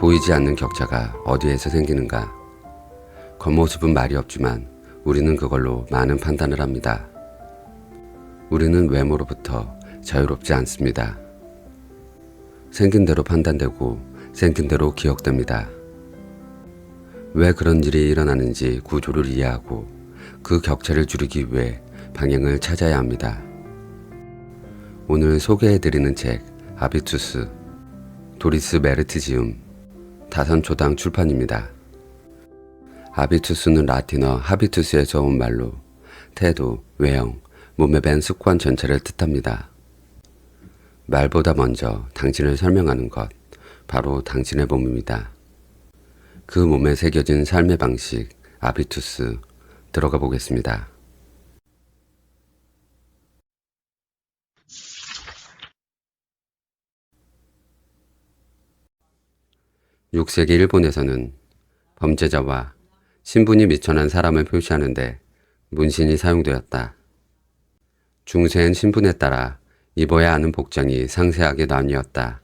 보이지 않는 격차가 어디에서 생기는가? 겉모습은 말이 없지만 우리는 그걸로 많은 판단을 합니다. 우리는 외모로부터 자유롭지 않습니다. 생긴 대로 판단되고 생긴 대로 기억됩니다. 왜 그런 일이 일어나는지 구조를 이해하고 그 격차를 줄이기 위해 방향을 찾아야 합니다. 오늘 소개해드리는 책 하비투스, 도리스 메르트지움, 다선초당 출판입니다. 하비투스는 라틴어 하비투스에서 온 말로 태도, 외형, 몸에 밴 습관 전체를 뜻합니다. 말보다 먼저 당신을 설명하는 것, 바로 당신의 몸입니다. 그 몸에 새겨진 삶의 방식, 하비투스, 들어가 보겠습니다. 6세기 일본에서는 범죄자와 신분이 미천한 사람을 표시하는데 문신이 사용되었다. 중세엔 신분에 따라 입어야 하는 복장이 상세하게 나뉘었다.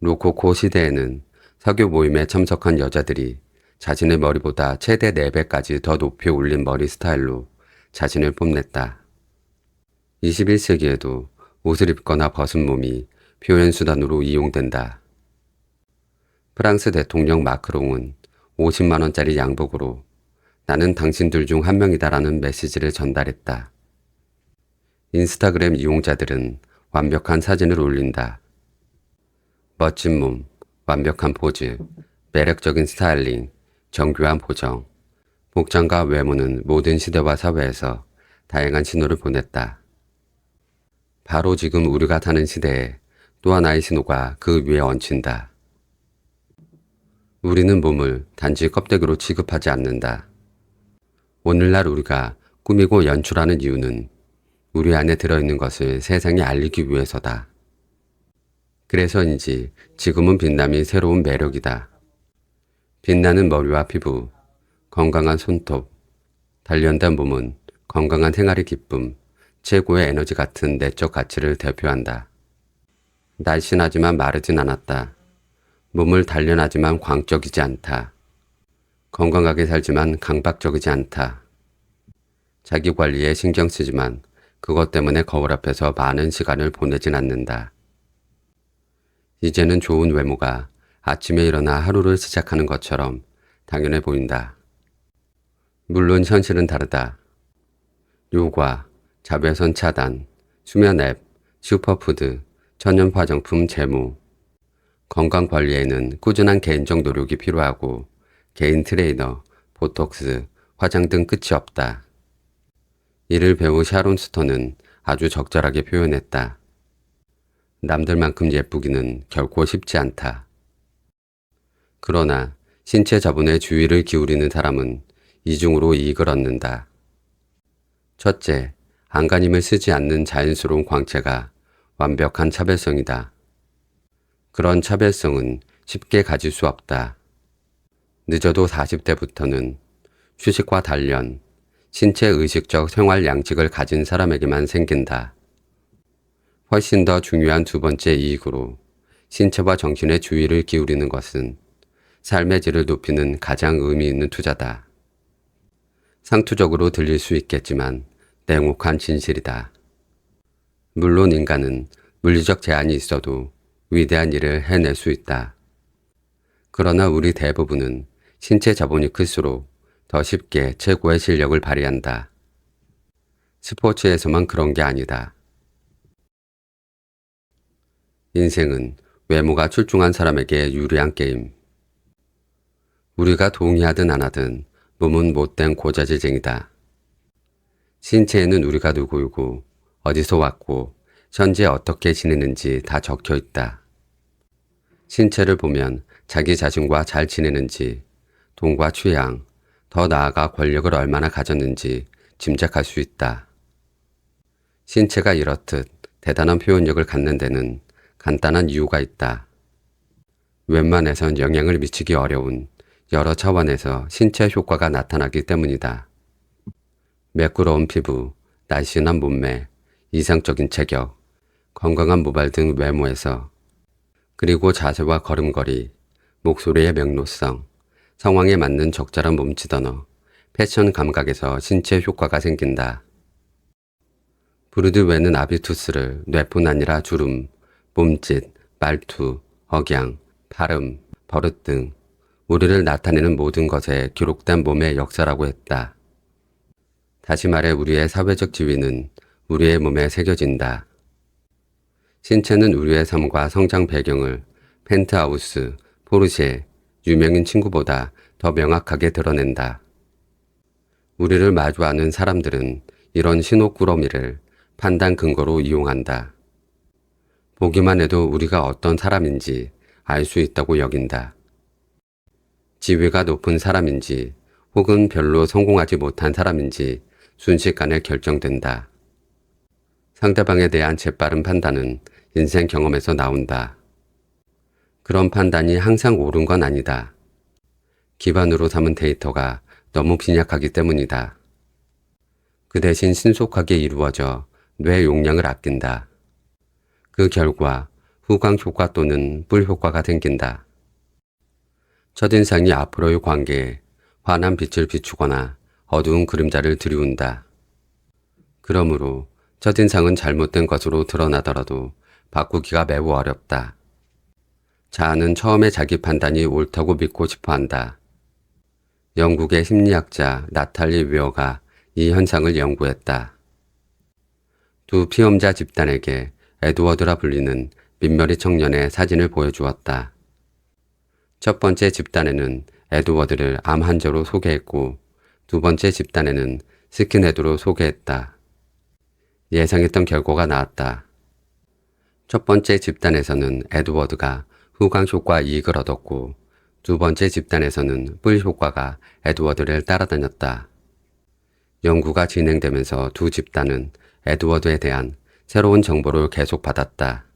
로코코 시대에는 사교 모임에 참석한 여자들이 자신의 머리보다 최대 4배까지 더 높이 올린 머리 스타일로 자신을 뽐냈다. 21세기에도 옷을 입거나 벗은 몸이 표현 수단으로 이용된다. 프랑스 대통령 마크롱은 50만원짜리 양복으로 나는 당신들 중 한 명이다라는 메시지를 전달했다. 인스타그램 이용자들은 완벽한 사진을 올린다. 멋진 몸, 완벽한 포즈, 매력적인 스타일링, 정교한 보정, 복장과 외모는 모든 시대와 사회에서 다양한 신호를 보냈다. 바로 지금 우리가 사는 시대에 또 하나의 신호가 그 위에 얹힌다. 우리는 몸을 단지 껍데기로 취급하지 않는다. 오늘날 우리가 꾸미고 연출하는 이유는 우리 안에 들어있는 것을 세상에 알리기 위해서다. 그래서인지 지금은 빛남이 새로운 매력이다. 빛나는 머리와 피부, 건강한 손톱, 단련된 몸은 건강한 생활의 기쁨, 최고의 에너지 같은 내적 가치를 대표한다. 날씬하지만 마르진 않았다. 몸을 단련하지만 광적이지 않다. 건강하게 살지만 강박적이지 않다. 자기 관리에 신경 쓰지만 그것 때문에 거울 앞에서 많은 시간을 보내진 않는다. 이제는 좋은 외모가 아침에 일어나 하루를 시작하는 것처럼 당연해 보인다. 물론 현실은 다르다. 요가, 자외선 차단, 수면 앱, 슈퍼푸드, 천연 화장품 제모, 건강관리에는 꾸준한 개인적 노력이 필요하고 개인 트레이너, 보톡스, 화장 등 끝이 없다. 이를 배우 샤론 스톤은 아주 적절하게 표현했다. 남들만큼 예쁘기는 결코 쉽지 않다. 그러나 신체 자본에 주의를 기울이는 사람은 이중으로 이익을 얻는다. 첫째, 안간힘을 쓰지 않는 자연스러운 광채가 완벽한 차별성이다. 그런 차별성은 쉽게 가질 수 없다. 늦어도 40대부터는 휴식과 단련, 신체 의식적 생활 양식을 가진 사람에게만 생긴다. 훨씬 더 중요한 두 번째 이익으로 신체와 정신의 주의를 기울이는 것은 삶의 질을 높이는 가장 의미 있는 투자다. 상투적으로 들릴 수 있겠지만 냉혹한 진실이다. 물론 인간은 물리적 제한이 있어도 위대한 일을 해낼 수 있다. 그러나 우리 대부분은 신체 자본이 클수록 더 쉽게 최고의 실력을 발휘한다. 스포츠에서만 그런 게 아니다. 인생은 외모가 출중한 사람에게 유리한 게임. 우리가 동의하든 안 하든 몸은 못된 고자질쟁이다. 신체에는 우리가 누구이고 어디서 왔고 현재 어떻게 지내는지 다 적혀 있다. 신체를 보면 자기 자신과 잘 지내는지, 돈과 취향, 더 나아가 권력을 얼마나 가졌는지 짐작할 수 있다. 신체가 이렇듯 대단한 표현력을 갖는 데는 간단한 이유가 있다. 웬만해선 영향을 미치기 어려운 여러 차원에서 신체 효과가 나타나기 때문이다. 매끄러운 피부, 날씬한 몸매, 이상적인 체격, 건강한 모발 등 외모에서, 그리고 자세와 걸음걸이, 목소리의 명료성, 상황에 맞는 적절한 몸짓 언어, 패션 감각에서 신체 효과가 생긴다. 브루드 외는 아비투스를 뇌뿐 아니라 주름, 몸짓, 말투, 억양, 발음, 버릇 등 우리를 나타내는 모든 것에 기록된 몸의 역사라고 했다. 다시 말해 우리의 사회적 지위는 우리의 몸에 새겨진다. 신체는 우리의 삶과 성장 배경을 펜트하우스, 포르쉐, 유명인 친구보다 더 명확하게 드러낸다. 우리를 마주하는 사람들은 이런 신호꾸러미를 판단 근거로 이용한다. 보기만 해도 우리가 어떤 사람인지 알 수 있다고 여긴다. 지위가 높은 사람인지 혹은 별로 성공하지 못한 사람인지 순식간에 결정된다. 상대방에 대한 재빠른 판단은 인생 경험에서 나온다. 그런 판단이 항상 옳은 건 아니다. 기반으로 삼은 데이터가 너무 빈약하기 때문이다. 그 대신 신속하게 이루어져 뇌 용량을 아낀다. 그 결과 후광 효과 또는 뿔 효과가 생긴다. 첫인상이 앞으로의 관계에 환한 빛을 비추거나 어두운 그림자를 드리운다. 그러므로 첫인상은 잘못된 것으로 드러나더라도 바꾸기가 매우 어렵다. 자아는 처음에 자기 판단이 옳다고 믿고 싶어 한다. 영국의 심리학자 나탈리 웨어가 이 현상을 연구했다. 두 피험자 집단에게 에드워드라 불리는 민머리 청년의 사진을 보여주었다. 첫 번째 집단에는 에드워드를 암 환자로 소개했고 두 번째 집단에는 스킨헤드로 소개했다. 예상했던 결과가 나왔다. 첫 번째 집단에서는 에드워드가 후광 효과 이익을 얻었고 두 번째 집단에서는 뿔 효과가 에드워드를 따라다녔다. 연구가 진행되면서 두 집단은 에드워드에 대한 새로운 정보를 계속 받았다.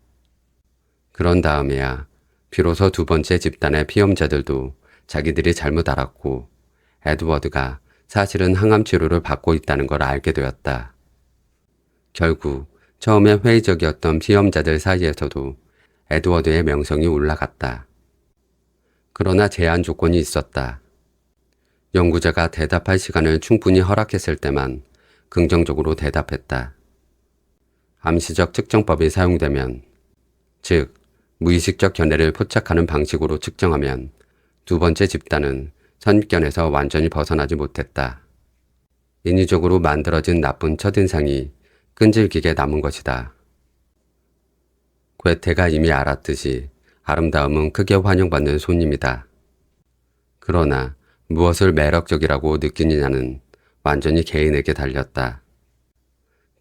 그런 다음에야 비로소 두 번째 집단의 피험자들도 자기들이 잘못 알았고 에드워드가 사실은 항암 치료를 받고 있다는 걸 알게 되었다. 결국 처음에 회의적이었던 피험자들 사이에서도 에드워드의 명성이 올라갔다. 그러나 제한 조건이 있었다. 연구자가 대답할 시간을 충분히 허락했을 때만 긍정적으로 대답했다. 암시적 측정법이 사용되면, 즉 무의식적 견해를 포착하는 방식으로 측정하면 두 번째 집단은 선입견에서 완전히 벗어나지 못했다. 인위적으로 만들어진 나쁜 첫인상이 끈질기게 남은 것이다. 괴테가 이미 알았듯이 아름다움은 크게 환영받는 손님이다. 그러나 무엇을 매력적이라고 느끼느냐는 완전히 개인에게 달렸다.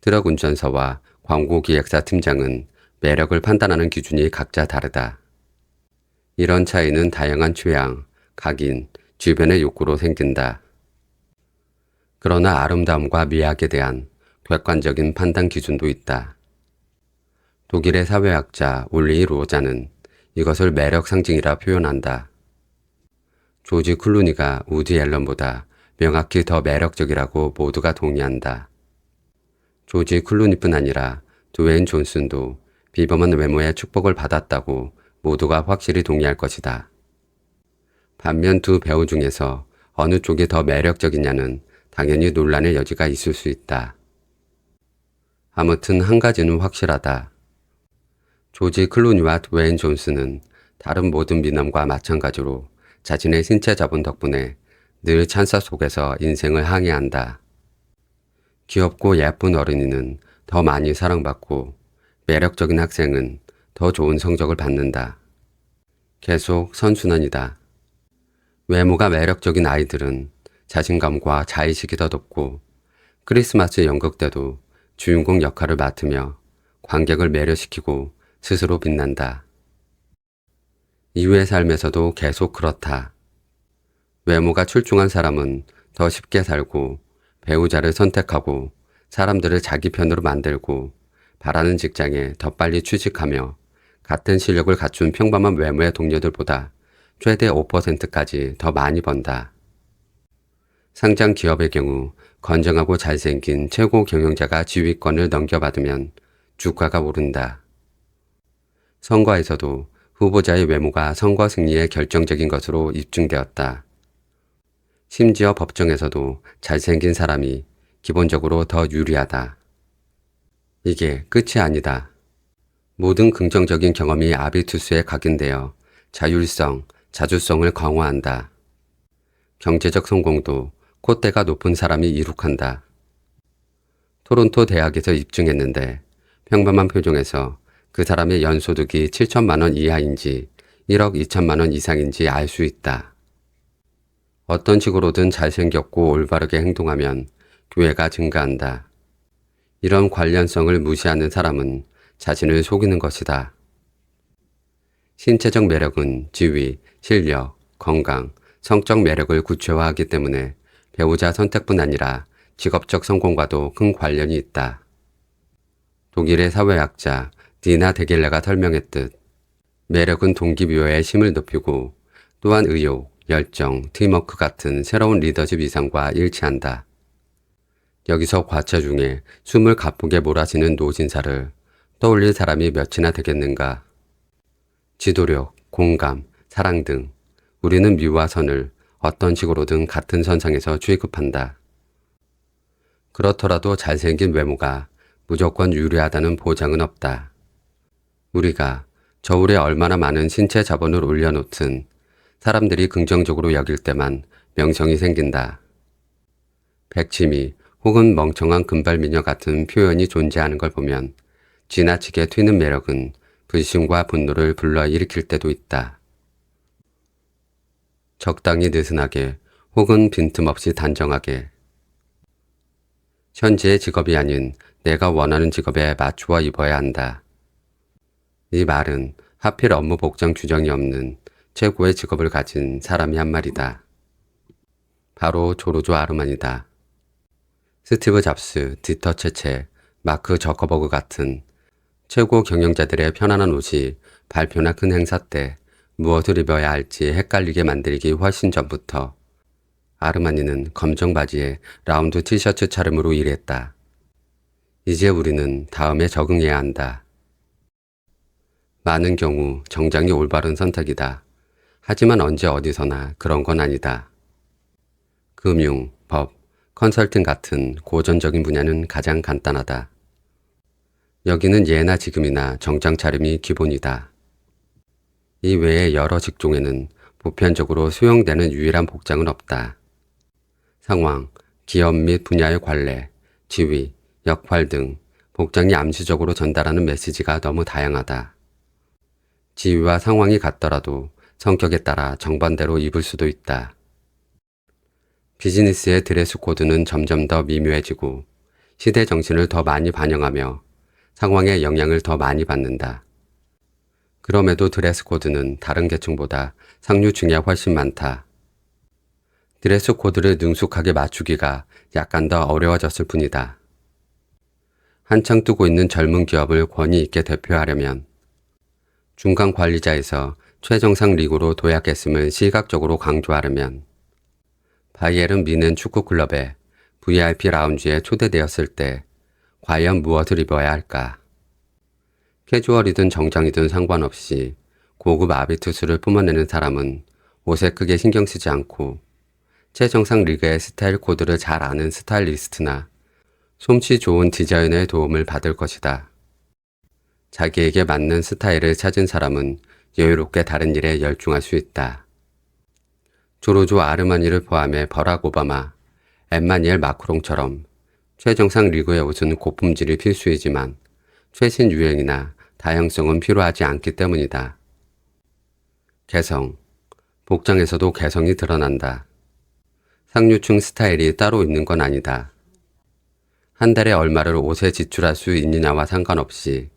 트럭 운전사와 광고기획사 팀장은 매력을 판단하는 기준이 각자 다르다. 이런 차이는 다양한 취향, 각인, 주변의 욕구로 생긴다. 그러나 아름다움과 미학에 대한 객관적인 판단 기준도 있다. 독일의 사회학자 올리 로자는 이것을 매력 상징이라 표현한다. 조지 클루니가 우디 앨런보다 명확히 더 매력적이라고 모두가 동의한다. 조지 클루니뿐 아니라 드웨인 존슨도 비범한 외모의 축복을 받았다고 모두가 확실히 동의할 것이다. 반면 두 배우 중에서 어느 쪽이 더 매력적이냐는 당연히 논란의 여지가 있을 수 있다. 아무튼 한 가지는 확실하다. 조지 클루니와 드웨인 존슨은 다른 모든 미남과 마찬가지로 자신의 신체 자본 덕분에 늘 찬사 속에서 인생을 항해한다. 귀엽고 예쁜 어린이는 더 많이 사랑받고 매력적인 학생은 더 좋은 성적을 받는다. 계속 선순환이다. 외모가 매력적인 아이들은 자신감과 자의식이 더 높고 크리스마스 연극 때도 주인공 역할을 맡으며 관객을 매료시키고 스스로 빛난다. 이후의 삶에서도 계속 그렇다. 외모가 출중한 사람은 더 쉽게 살고 배우자를 선택하고 사람들을 자기 편으로 만들고 바라는 직장에 더 빨리 취직하며 같은 실력을 갖춘 평범한 외모의 동료들보다 최대 5%까지 더 많이 번다. 상장 기업의 경우 건장하고 잘생긴 최고 경영자가 지휘권을 넘겨받으면 주가가 오른다. 선거에서도 후보자의 외모가 선거 승리에 결정적인 것으로 입증되었다. 심지어 법정에서도 잘생긴 사람이 기본적으로 더 유리하다. 이게 끝이 아니다. 모든 긍정적인 경험이 아비투스에 각인되어 자율성, 자주성을 강화한다. 경제적 성공도 콧대가 높은 사람이 이룩한다. 토론토 대학에서 입증했는데 평범한 표정에서 그 사람의 연소득이 7천만 원 이하인지 1억 2천만 원 이상인지 알 수 있다. 어떤 식으로든 잘생겼고 올바르게 행동하면 교회가 증가한다. 이런 관련성을 무시하는 사람은 자신을 속이는 것이다. 신체적 매력은 지위, 실력, 건강, 성적 매력을 구체화하기 때문에 배우자 선택뿐 아니라 직업적 성공과도 큰 관련이 있다. 독일의 사회학자 디나 데길레가 설명했듯 매력은 동기부여의 힘을 높이고 또한 의욕, 열정, 팀워크 같은 새로운 리더십 이상과 일치한다. 여기서 과차 중에 숨을 가쁘게 몰아치는 노진사를 떠올릴 사람이 몇이나 되겠는가. 지도력, 공감, 사랑 등 우리는 미와 선을 어떤 식으로든 같은 선상에서 취급한다. 그렇더라도 잘생긴 외모가 무조건 유리하다는 보장은 없다. 우리가 저울에 얼마나 많은 신체 자본을 올려놓든 사람들이 긍정적으로 여길 때만 명성이 생긴다. 백치미 혹은 멍청한 금발미녀 같은 표현이 존재하는 걸 보면 지나치게 튀는 매력은 불신과 분노를 불러일으킬 때도 있다. 적당히 느슨하게 혹은 빈틈없이 단정하게. 현재의 직업이 아닌 내가 원하는 직업에 맞추어 입어야 한다. 이 말은 하필 업무 복장 규정이 없는 최고의 직업을 가진 사람이 한 말이다. 바로 조르조 아르마니다. 스티브 잡스, 디터 체체, 마크 저커버그 같은 최고 경영자들의 편안한 옷이 발표나 큰 행사 때 무엇을 입어야 할지 헷갈리게 만들기 훨씬 전부터 아르마니는 검정 바지에 라운드 티셔츠 차림으로 일했다. 이제 우리는 다음에 적응해야 한다. 많은 경우 정장이 올바른 선택이다. 하지만 언제 어디서나 그런 건 아니다. 금융, 법, 컨설팅 같은 고전적인 분야는 가장 간단하다. 여기는 예나 지금이나 정장 차림이 기본이다. 이 외에 여러 직종에는 보편적으로 수용되는 유일한 복장은 없다. 상황, 기업 및 분야의 관례, 지위, 역할 등 복장이 암시적으로 전달하는 메시지가 너무 다양하다. 지위와 상황이 같더라도 성격에 따라 정반대로 입을 수도 있다. 비즈니스의 드레스 코드는 점점 더 미묘해지고 시대 정신을 더 많이 반영하며 상황의 영향을 더 많이 받는다. 그럼에도 드레스 코드는 다른 계층보다 상류층에 훨씬 많다. 드레스 코드를 능숙하게 맞추기가 약간 더 어려워졌을 뿐이다. 한창 뜨고 있는 젊은 기업을 권위 있게 대표하려면 중간 관리자에서 최정상 리그로 도약했음을 시각적으로 강조하려면 바이에른 미넨 축구클럽의 VIP 라운지에 초대되었을 때 과연 무엇을 입어야 할까? 캐주얼이든 정장이든 상관없이 고급 아비투스를 뿜어내는 사람은 옷에 크게 신경 쓰지 않고 최정상 리그의 스타일 코드를 잘 아는 스타일리스트나 솜씨 좋은 디자이너의 도움을 받을 것이다. 자기에게 맞는 스타일을 찾은 사람은 여유롭게 다른 일에 열중할 수 있다. 조르조 아르마니를 포함해 버락 오바마, 엠마니엘 마크롱처럼 최정상 리그의 옷은 고품질이 필수이지만 최신 유행이나 다양성은 필요하지 않기 때문이다. 개성. 복장에서도 개성이 드러난다. 상류층 스타일이 따로 있는 건 아니다. 한 달에 얼마를 옷에 지출할 수 있느냐와 상관없이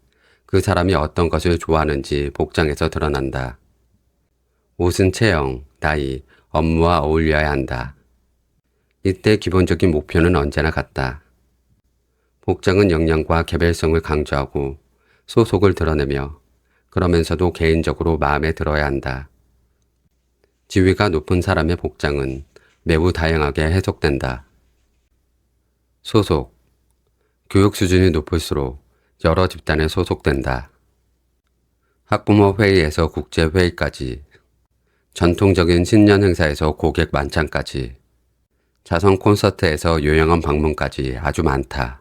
그 사람이 어떤 것을 좋아하는지 복장에서 드러난다. 옷은 체형, 나이, 업무와 어울려야 한다. 이때 기본적인 목표는 언제나 같다. 복장은 역량과 개별성을 강조하고 소속을 드러내며 그러면서도 개인적으로 마음에 들어야 한다. 지위가 높은 사람의 복장은 매우 다양하게 해석된다. 소속. 교육 수준이 높을수록 여러 집단에 소속된다. 학부모 회의에서 국제회의까지, 전통적인 신년 행사에서 고객 만찬까지, 자선 콘서트에서 요양원 방문까지 아주 많다.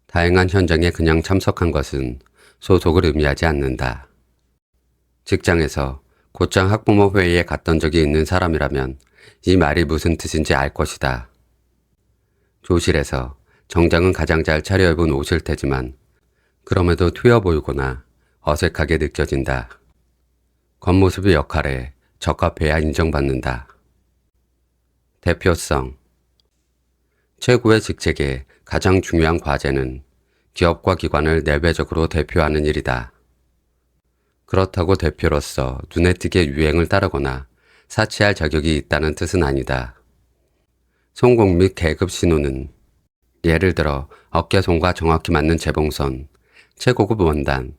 다양한 현장에 그냥 참석한 것은 소속을 의미하지 않는다. 직장에서 곧장 학부모 회의에 갔던 적이 있는 사람이라면 이 말이 무슨 뜻인지 알 것이다. 교실에서 정장은 가장 잘 차려입은 옷일 테지만 그럼에도 튀어 보이거나 어색하게 느껴진다. 겉모습의 역할에 적합해야 인정받는다. 대표성. 최고의 직책의 가장 중요한 과제는 기업과 기관을 내외적으로 대표하는 일이다. 그렇다고 대표로서 눈에 띄게 유행을 따르거나 사치할 자격이 있다는 뜻은 아니다. 성공 및 계급 신호는 예를 들어 어깨선과 정확히 맞는 재봉선, 최고급 원단,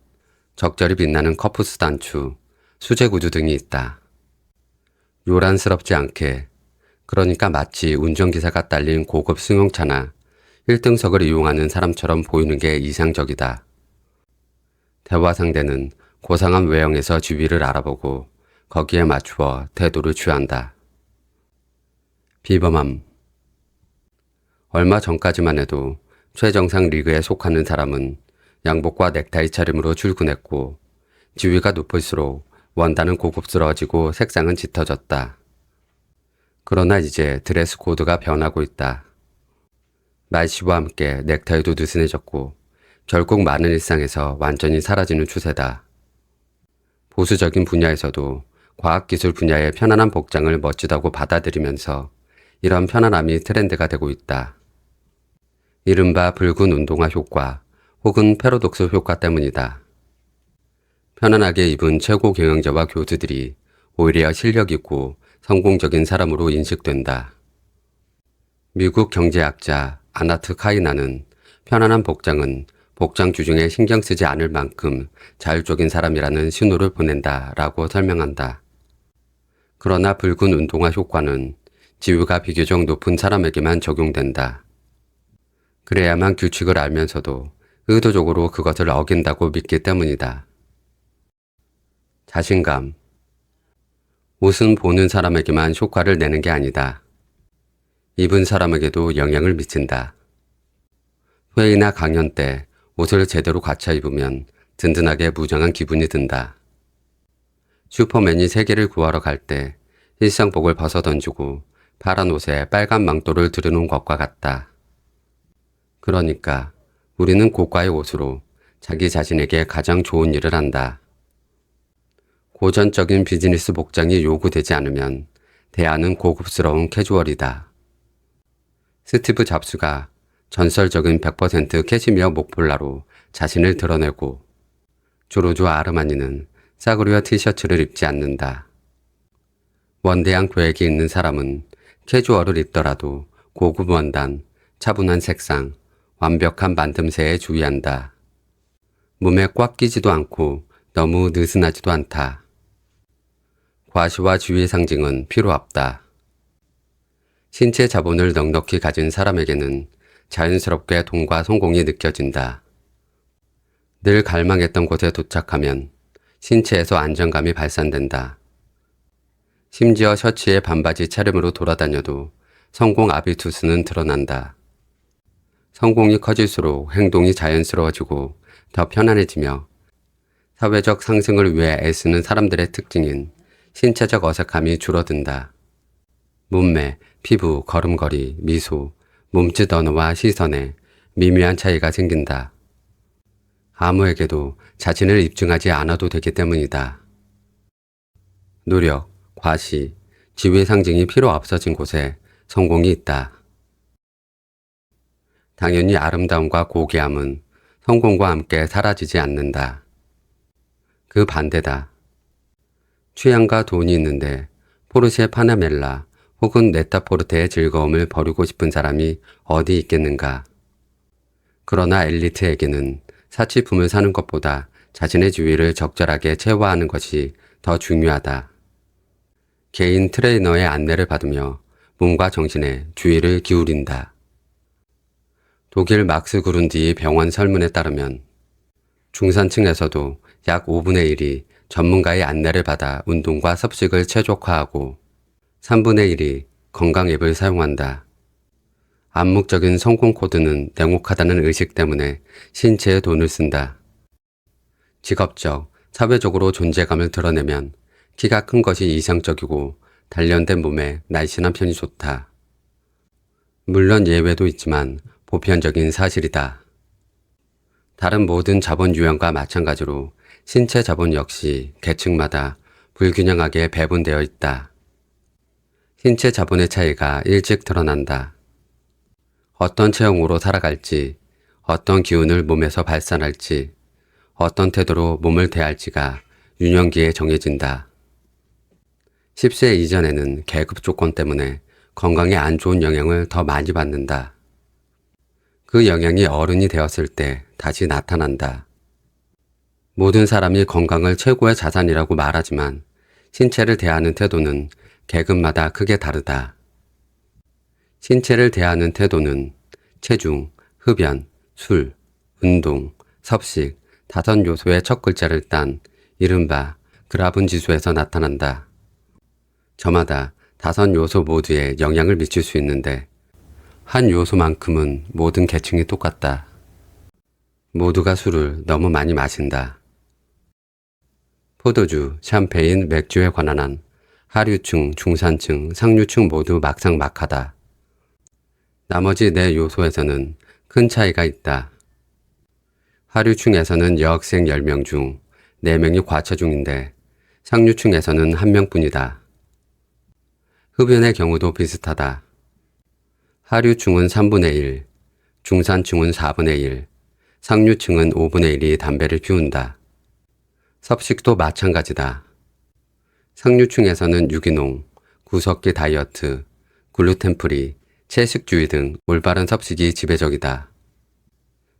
적절히 빛나는 커프스 단추, 수제 구두 등이 있다. 요란스럽지 않게, 그러니까 마치 운전기사가 딸린 고급 승용차나 1등석을 이용하는 사람처럼 보이는 게 이상적이다. 대화 상대는 고상한 외형에서 지위를 알아보고 거기에 맞추어 태도를 취한다. 비범함. 얼마 전까지만 해도 최정상 리그에 속하는 사람은 양복과 넥타이 차림으로 출근했고 지위가 높을수록 원단은 고급스러워지고 색상은 짙어졌다. 그러나 이제 드레스 코드가 변하고 있다. 날씨와 함께 넥타이도 느슨해졌고 결국 많은 일상에서 완전히 사라지는 추세다. 보수적인 분야에서도 과학기술 분야의 편안한 복장을 멋지다고 받아들이면서 이런 편안함이 트렌드가 되고 있다. 이른바 붉은 운동화 효과 혹은 패러독스 효과 때문이다. 편안하게 입은 최고 경영자와 교수들이 오히려 실력 있고 성공적인 사람으로 인식된다. 미국 경제학자 아나트 카이나는 편안한 복장은 복장 규정에 신경 쓰지 않을 만큼 자율적인 사람이라는 신호를 보낸다 라고 설명한다. 그러나 붉은 운동화 효과는 지위가 비교적 높은 사람에게만 적용된다. 그래야만 규칙을 알면서도 의도적으로 그것을 어긴다고 믿기 때문이다. 자신감. 옷은 보는 사람에게만 효과를 내는 게 아니다. 입은 사람에게도 영향을 미친다. 회의나 강연 때 옷을 제대로 갖춰 입으면 든든하게 무장한 기분이 든다. 슈퍼맨이 세계를 구하러 갈 때 일상복을 벗어던지고 파란 옷에 빨간 망토를 들여놓은 것과 같다. 그러니까 우리는 고가의 옷으로 자기 자신에게 가장 좋은 일을 한다. 고전적인 비즈니스 복장이 요구되지 않으면 대안은 고급스러운 캐주얼이다. 스티브 잡스가 전설적인 100% 캐시미어 목폴라로 자신을 드러내고 조르주 아르마니는 싸구려 티셔츠를 입지 않는다. 원대한 계획이 있는 사람은 캐주얼을 입더라도 고급 원단, 차분한 색상, 완벽한 만듦새에 주의한다. 몸에 꽉 끼지도 않고 너무 느슨하지도 않다. 과시와 주의 상징은 필요 없다. 신체 자본을 넉넉히 가진 사람에게는 자연스럽게 돈과 성공이 느껴진다. 늘 갈망했던 곳에 도착하면 신체에서 안정감이 발산된다. 심지어 셔츠에 반바지 차림으로 돌아다녀도 성공 아비투스는 드러난다. 성공이 커질수록 행동이 자연스러워지고 더 편안해지며 사회적 상승을 위해 애쓰는 사람들의 특징인 신체적 어색함이 줄어든다. 몸매, 피부, 걸음걸이, 미소, 몸짓 언어와 시선에 미묘한 차이가 생긴다. 아무에게도 자신을 입증하지 않아도 되기 때문이다. 노력, 과시, 지위 상징이 필요 없어진 곳에 성공이 있다. 당연히 아름다움과 고귀함은 성공과 함께 사라지지 않는다. 그 반대다. 취향과 돈이 있는데 포르쉐 파나멜라 혹은 네타포르테의 즐거움을 버리고 싶은 사람이 어디 있겠는가. 그러나 엘리트에게는 사치품을 사는 것보다 자신의 주위를 적절하게 체화하는 것이 더 중요하다. 개인 트레이너의 안내를 받으며 몸과 정신에 주의를 기울인다. 독일 막스 그룬디의 병원 설문에 따르면 중산층에서도 약 5분의 1이 전문가의 안내를 받아 운동과 섭식을 최적화하고 3분의 1이 건강 앱을 사용한다. 암묵적인 성공 코드는 냉혹하다는 의식 때문에 신체에 돈을 쓴다. 직업적, 사회적으로 존재감을 드러내면 키가 큰 것이 이상적이고 단련된 몸에 날씬한 편이 좋다. 물론 예외도 있지만 보편적인 사실이다. 다른 모든 자본 유형과 마찬가지로 신체 자본 역시 계층마다 불균형하게 배분되어 있다. 신체 자본의 차이가 일찍 드러난다. 어떤 체형으로 살아갈지, 어떤 기운을 몸에서 발산할지, 어떤 태도로 몸을 대할지가 유년기에 정해진다. 10세 이전에는 계급 조건 때문에 건강에 안 좋은 영향을 더 많이 받는다. 그 영향이 어른이 되었을 때 다시 나타난다. 모든 사람이 건강을 최고의 자산이라고 말하지만 신체를 대하는 태도는 계급마다 크게 다르다. 신체를 대하는 태도는 체중, 흡연, 술, 운동, 섭식, 5 요소의 첫 글자를 딴 이른바 그라분 지수에서 나타난다. 저마다 5 요소 모두에 영향을 미칠 수 있는데 한 요소만큼은 모든 계층이 똑같다. 모두가 술을 너무 많이 마신다. 포도주, 샴페인, 맥주에 관한 한 하류층, 중산층, 상류층 모두 막상막하다. 나머지 4 요소에서는 큰 차이가 있다. 하류층에서는 여학생 10명 중 4명이 과처 중인데 상류층에서는 1명뿐이다. 흡연의 경우도 비슷하다. 하류층은 3분의 1, 중산층은 4분의 1, 상류층은 5분의 1이 담배를 피운다. 섭식도 마찬가지다. 상류층에서는 유기농, 구석기 다이어트, 글루텐 프리, 채식주의 등 올바른 섭식이 지배적이다.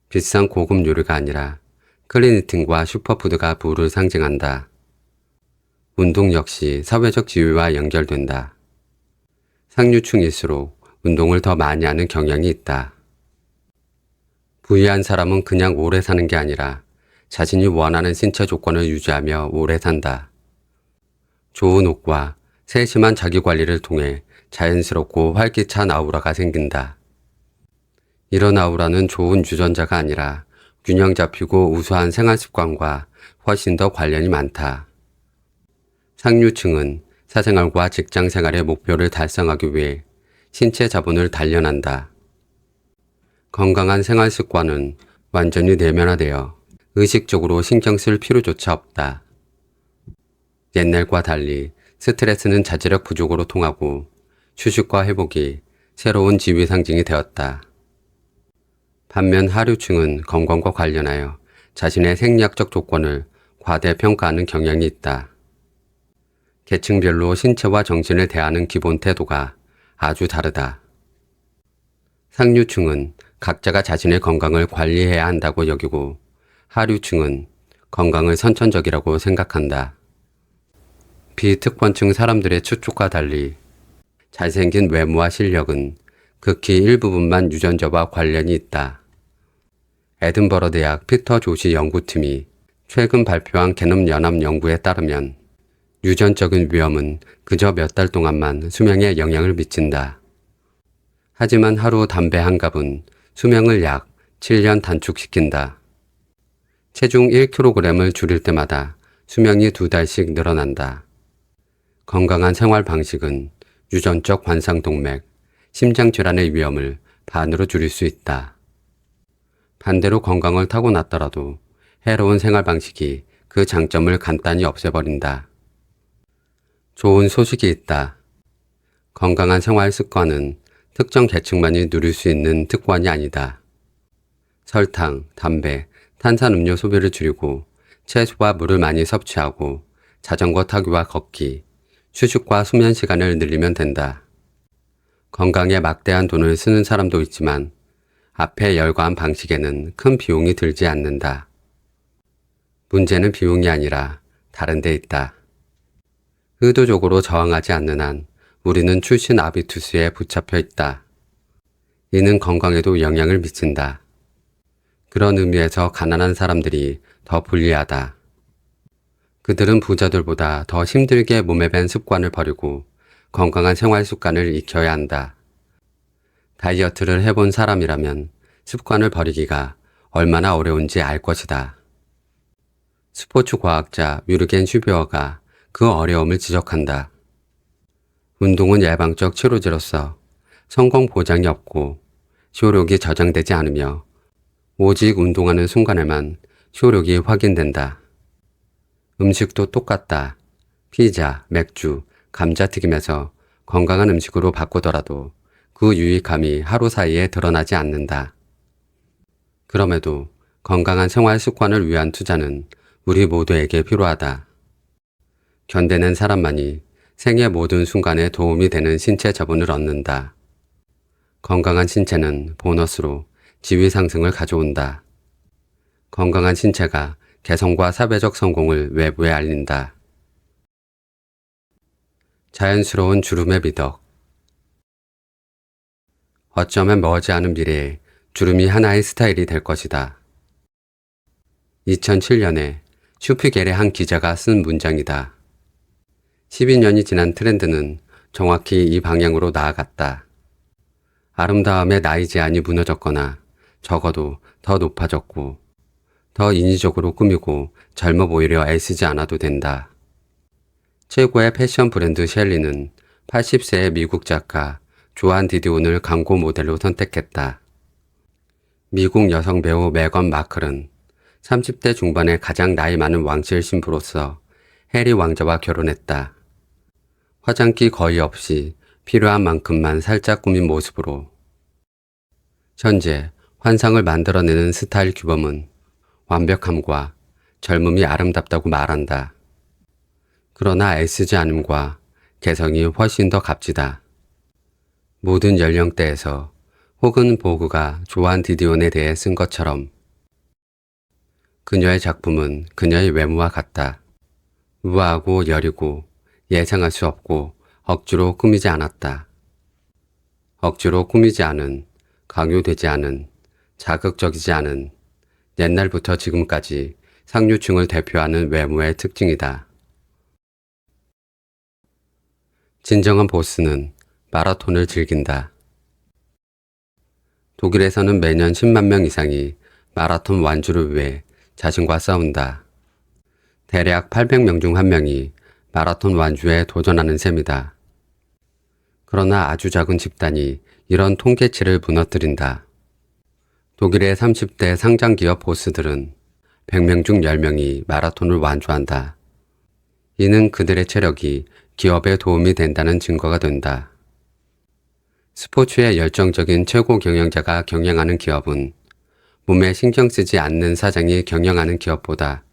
비싼 고급 요리가 아니라 클린이팅과 슈퍼푸드가 부를 상징한다. 운동 역시 사회적 지위와 연결된다. 상류층일수록 운동을 더 많이 하는 경향이 있다. 부유한 사람은 그냥 오래 사는 게 아니라 자신이 원하는 신체 조건을 유지하며 오래 산다. 좋은 옷과 세심한 자기관리를 통해 자연스럽고 활기찬 아우라가 생긴다. 이런 아우라는 좋은 유전자가 아니라 균형 잡히고 우수한 생활습관과 훨씬 더 관련이 많다. 상류층은 사생활과 직장생활의 목표를 달성하기 위해 신체 자본을 단련한다. 건강한 생활습관은 완전히 내면화되어 의식적으로 신경 쓸 필요조차 없다. 옛날과 달리 스트레스는 자제력 부족으로 통하고 휴식과 회복이 새로운 지위 상징이 되었다. 반면 하류층은 건강과 관련하여 자신의 생리학적 조건을 과대평가하는 경향이 있다. 계층별로 신체와 정신을 대하는 기본 태도가 아주 다르다. 상류층은 각자가 자신의 건강을 관리해야 한다고 여기고 하류층은 건강을 선천적이라고 생각한다. 비특권층 사람들의 추측과 달리 잘생긴 외모와 실력은 극히 일부분만 유전자와 관련이 있다. 에든버러 대학 피터 조시 연구팀이 최근 발표한 게놈 연합 연구에 따르면 유전적인 위험은 그저 몇 달 동안만 수명에 영향을 미친다. 하지만 하루 담배 한 갑은 수명을 약 7년 단축시킨다. 체중 1kg을 줄일 때마다 수명이 2달씩 늘어난다. 건강한 생활 방식은 유전적 관상동맥, 심장질환의 위험을 반으로 줄일 수 있다. 반대로 건강을 타고났더라도 해로운 생활 방식이 그 장점을 간단히 없애버린다. 좋은 소식이 있다. 건강한 생활 습관은 특정 계층만이 누릴 수 있는 특권이 아니다. 설탕, 담배, 탄산음료 소비를 줄이고 채소와 물을 많이 섭취하고 자전거 타기와 걷기, 휴식과 수면 시간을 늘리면 된다. 건강에 막대한 돈을 쓰는 사람도 있지만 앞에 열거한 방식에는 큰 비용이 들지 않는다. 문제는 비용이 아니라 다른 데 있다. 의도적으로 저항하지 않는 한 우리는 출신 아비투스에 붙잡혀 있다. 이는 건강에도 영향을 미친다. 그런 의미에서 가난한 사람들이 더 불리하다. 그들은 부자들보다 더 힘들게 몸에 밴 습관을 버리고 건강한 생활 습관을 익혀야 한다. 다이어트를 해본 사람이라면 습관을 버리기가 얼마나 어려운지 알 것이다. 스포츠 과학자 뮤르겐 슈비어가 그 어려움을 지적한다. 운동은 예방적 치료제로서 성공 보장이 없고 효력이 저장되지 않으며 오직 운동하는 순간에만 효력이 확인된다. 음식도 똑같다. 피자, 맥주, 감자튀김에서 건강한 음식으로 바꾸더라도 그 유익함이 하루 사이에 드러나지 않는다. 그럼에도 건강한 생활 습관을 위한 투자는 우리 모두에게 필요하다. 견뎌낸 사람만이 생의 모든 순간에 도움이 되는 신체 자본을 얻는다. 건강한 신체는 보너스로 지위 상승을 가져온다. 건강한 신체가 개성과 사회적 성공을 외부에 알린다. 자연스러운 주름의 미덕. 어쩌면 머지않은 미래에 주름이 하나의 스타일이 될 것이다. 2007년에 슈피겔의 한 기자가 쓴 문장이다. 12년이 지난 트렌드는 정확히 이 방향으로 나아갔다. 아름다움의 나이 제한이 무너졌거나 적어도 더 높아졌고 더 인위적으로 꾸미고 젊어 보이려 애쓰지 않아도 된다. 최고의 패션 브랜드 셸리는 80세의 미국 작가 조안 디디온을 광고 모델로 선택했다. 미국 여성 배우 메건 마클은 30대 중반의 가장 나이 많은 왕실 신부로서 해리 왕자와 결혼했다. 화장기 거의 없이 필요한 만큼만 살짝 꾸민 모습으로. 현재 환상을 만들어내는 스타일 규범은 완벽함과 젊음이 아름답다고 말한다. 그러나 애쓰지 않음과 개성이 훨씬 더 값지다. 모든 연령대에서 혹은 보그가 조안 디디온에 대해 쓴 것처럼 그녀의 작품은 그녀의 외모와 같다. 우아하고 여리고 예상할 수 없고 억지로 꾸미지 않았다. 억지로 꾸미지 않은, 강요되지 않은, 자극적이지 않은, 옛날부터 지금까지 상류층을 대표하는 외모의 특징이다. 진정한 보스는 마라톤을 즐긴다. 독일에서는 매년 10만 명 이상이 마라톤 완주를 위해 자신과 싸운다. 대략 800명 중 1명이 마라톤 완주에 도전하는 셈이다. 그러나 아주 작은 집단이 이런 통계치를 무너뜨린다. 독일의 30대 상장기업 보스들은 100명 중 10명이 마라톤을 완주한다. 이는 그들의 체력이 기업에 도움이 된다는 증거가 된다. 스포츠에 열정적인 최고 경영자가 경영하는 기업은 몸에 신경 쓰지 않는 사장이 경영하는 기업보다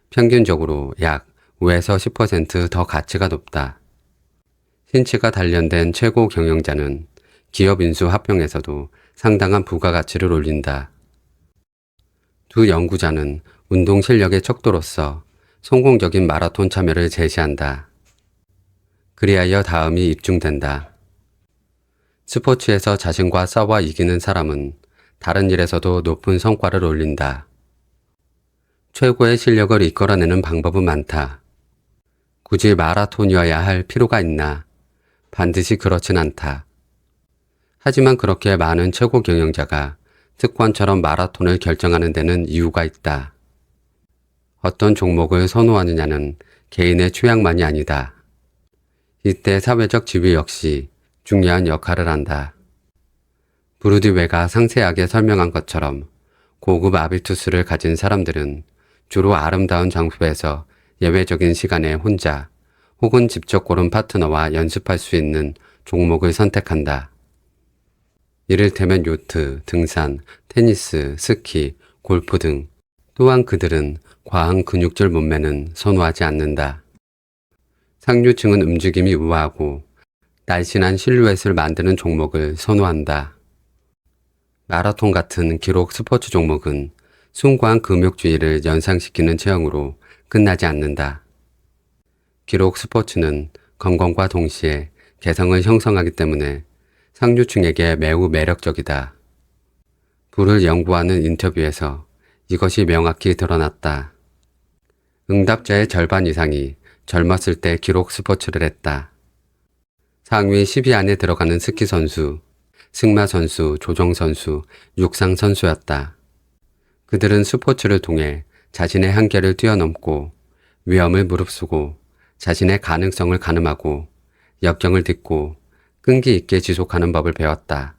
평균적으로 약 5에서 10% 더 가치가 높다. 신체가 단련된 최고 경영자는 기업 인수 합병에서도 상당한 부가가치를 올린다. 두 연구자는 운동 실력의 척도로서 성공적인 마라톤 참여를 제시한다. 그리하여 다음이 입증된다. 스포츠에서 자신과 싸워 이기는 사람은 다른 일에서도 높은 성과를 올린다. 최고의 실력을 이끌어내는 방법은 많다. 굳이 마라톤이어야 할 필요가 있나? 반드시 그렇진 않다. 하지만 그렇게 많은 최고 경영자가 특권처럼 마라톤을 결정하는 데는 이유가 있다. 어떤 종목을 선호하느냐는 개인의 취향만이 아니다. 이때 사회적 지위 역시 중요한 역할을 한다. 브루디웨가 상세하게 설명한 것처럼 고급 아비투스를 가진 사람들은 주로 아름다운 장소에서 예외적인 시간에 혼자 혹은 직접 고른 파트너와 연습할 수 있는 종목을 선택한다. 이를테면 요트, 등산, 테니스, 스키, 골프 등. 또한 그들은 과한 근육질 몸매는 선호하지 않는다. 상류층은 움직임이 우아하고 날씬한 실루엣을 만드는 종목을 선호한다. 마라톤 같은 기록 스포츠 종목은 숭고한 금욕주의를 연상시키는 체형으로 끝나지 않는다. 기록 스포츠는 건강과 동시에 개성을 형성하기 때문에 상류층에게 매우 매력적이다. 불을 연구하는 인터뷰에서 이것이 명확히 드러났다. 응답자의 절반 이상이 젊었을 때 기록 스포츠를 했다. 상위 10위 안에 들어가는 스키 선수, 승마 선수, 조종 선수, 육상 선수였다. 그들은 스포츠를 통해 자신의 한계를 뛰어넘고 위험을 무릅쓰고 자신의 가능성을 가늠하고 역경을 딛고 끈기 있게 지속하는 법을 배웠다.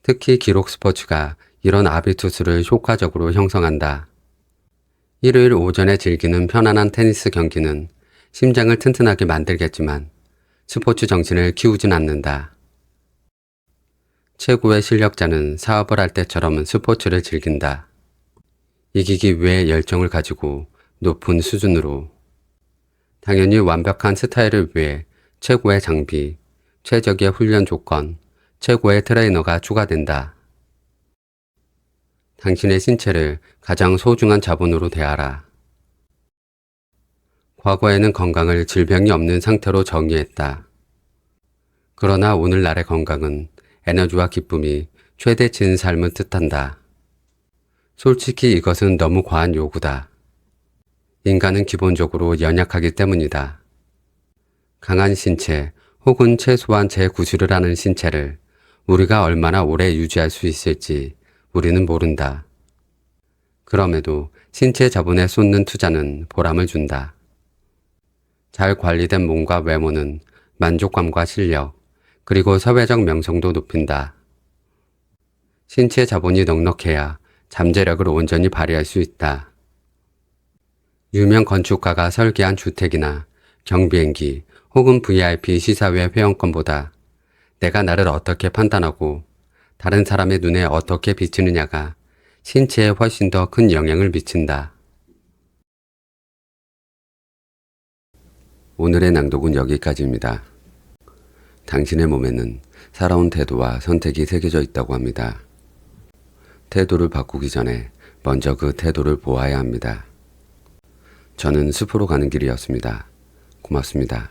특히 기록 스포츠가 이런 아비투스를 효과적으로 형성한다. 일요일 오전에 즐기는 편안한 테니스 경기는 심장을 튼튼하게 만들겠지만 스포츠 정신을 키우진 않는다. 최고의 실력자는 사업을 할 때처럼 스포츠를 즐긴다. 이기기 위해 열정을 가지고 높은 수준으로. 당연히 완벽한 스타일을 위해 최고의 장비, 최적의 훈련 조건, 최고의 트레이너가 추가된다. 당신의 신체를 가장 소중한 자본으로 대하라. 과거에는 건강을 질병이 없는 상태로 정의했다. 그러나 오늘날의 건강은 에너지와 기쁨이 최대치인 삶을 뜻한다. 솔직히 이것은 너무 과한 요구다. 인간은 기본적으로 연약하기 때문이다. 강한 신체 혹은 최소한 재구실을 하는 신체를 우리가 얼마나 오래 유지할 수 있을지 우리는 모른다. 그럼에도 신체 자본에 쏟는 투자는 보람을 준다. 잘 관리된 몸과 외모는 만족감과 실력, 그리고 사회적 명성도 높인다. 신체 자본이 넉넉해야 잠재력을 온전히 발휘할 수 있다. 유명 건축가가 설계한 주택이나 경비행기 혹은 VIP 시사회 회원권보다 내가 나를 어떻게 판단하고 다른 사람의 눈에 어떻게 비치느냐가 신체에 훨씬 더 큰 영향을 미친다. 오늘의 낭독은 여기까지입니다. 당신의 몸에는 살아온 태도와 선택이 새겨져 있다고 합니다. 태도를 바꾸기 전에 먼저 그 태도를 보아야 합니다. 저는 숲으로 가는 길이었습니다. 고맙습니다.